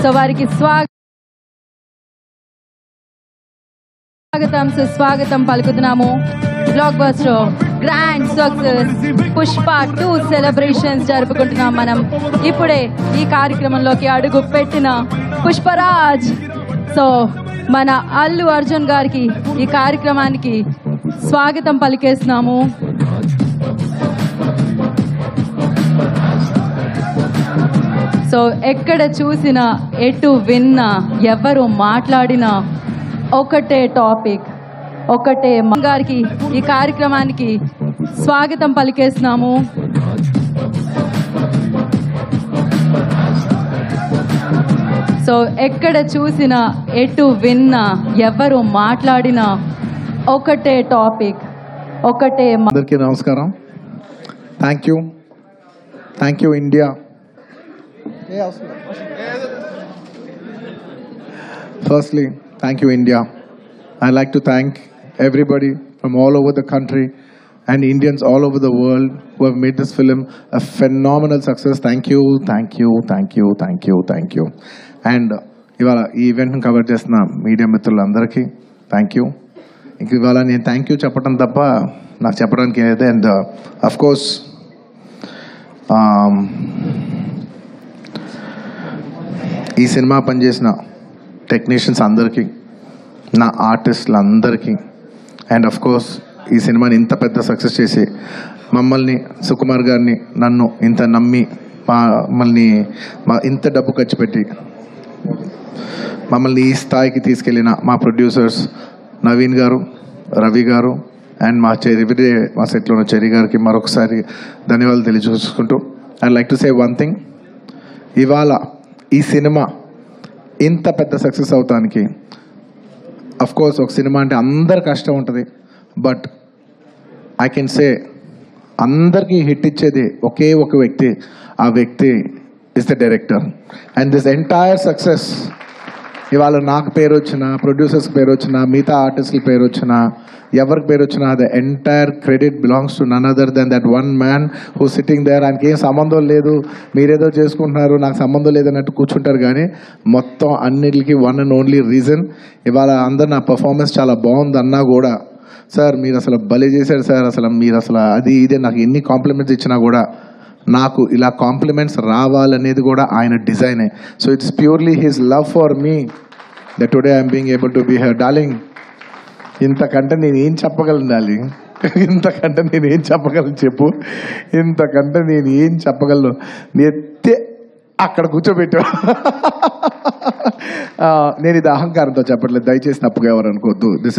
So వారికి స్వాగతం సుస్వాగతం పలుకుతున్నాము. Blockbuster grand success Pushpa 2 celebrations జరుపుకుంటున్నాం మనం. ఇప్పుడే ఈ కార్యక్రమంలోకి అడుగు పెట్టిన పుష్పరాజ్. సో మన అల్లు అర్జున్ గారికి ఈ కార్యక్రమానికి స్వాగతం పలికేస్తున్నాము. సో ఎక్కడ చూసినా ఎటు విన్నా ఎవరు మాట్లాడినా ఒకటే టాపిక్, ఒకటే గారికి ఈ కార్యక్రమానికి స్వాగతం పలికేస్తున్నాము. సో ఎక్కడ చూసినా ఎటు విన్నా ఎవరు మాట్లాడినా ఒకటే టాపిక్, ఒకటే. అందరికీ నమస్కారం. Thank you India. Firstly, thank you India. I'd like to thank everybody from all over the country and Indians all over the world who have made this film a phenomenal success. Thank you. And ఇవాళ ఈ ఈవెంట్ని cover చేస్తున్న media మిత్రులందరికీ thank you. ఇంక ఇవాళ నేను thank you చెప్పడం తప్ప నాకు చెప్పడానికి ఏదైతే. అండ్ అఫ్ కోర్స్ ఈ సినిమా పనిచేసిన టెక్నీషియన్స్ అందరికీ, నా ఆర్టిస్టులందరికీ, అండ్ అఫ్ కోర్స్ ఈ సినిమాని ఇంత పెద్ద సక్సెస్ చేసి మమ్మల్ని, సుకుమార్ గారిని, నన్ను ఇంత నమ్మి మమ్మల్ని ఇంత డబ్బు ఖర్చు పెట్టి మమ్మల్ని ఈ స్థాయికి తీసుకెళ్ళిన మా ప్రొడ్యూసర్స్ నవీన్ గారు, రవి గారు అండ్ మా మా సెట్లో ఉన్న చెరి గారికి మరొకసారి ధన్యవాదాలు తెలియజేసుకుంటూ I'd like to say one thing. ఇవాళ ఈ సినిమా ఇంత పెద్ద సక్సెస్ అవటానికి అఫ్ కోర్స్ ఒక సినిమా అంటే అందరు కష్టం ఉంటుంది, బట్ ఐ కెన్ సే అందరికీ హిట్ ఇచ్చేది ఒకే ఒక వ్యక్తి. ఆ వ్యక్తి is the director. And this entire success ఇవాళ నాకు పేరు వచ్చినా, ప్రొడ్యూసర్స్కి పేరు వచ్చినా, మిగతా ఆర్టిస్ట్కి పేరు వచ్చినా, ఎవరికి పేరు వచ్చినా the entire credit belongs to none other than that one man who sitting there. ఆయనకి ఏం సంబంధం లేదు, మీరేదో చేసుకుంటున్నారు, నాకు సంబంధం లేదన్నట్టు కూర్చుంటారు. కానీ మొత్తం అన్నిటికీ వన్ అండ్ ఓన్లీ రీజన్ ఇవాళ అందరు నా పర్ఫార్మెన్స్ చాలా బాగుంది అన్నా కూడా, సార్ మీరు అసలు భలే చేశారు సార్, అసలు మీరు అసలు అది ఇదే నాకు ఎన్ని కాంప్లిమెంట్స్ ఇచ్చినా కూడా నాకు ఇలా కాంప్లిమెంట్స్ రావాలనేది కూడా ఆయన డిజైనే. So it's purely his love for me that today I'm being able to be here. Darling, ఇంతకంటే నేను ఏం చెప్పగలను డార్లింగ్? ఇంతకంటే నేను ఏం చెప్పగలను చెప్పు? ఇంతకంటే నేను ఏం చెప్పగలను? ఎత్తే అక్కడ కూర్చోబెట్టా. నేను ఇది అహంకారంతో చెప్పట్లేదు, దయచేసి తప్పుగా ఎవరు అనుకోవద్దు. దిస్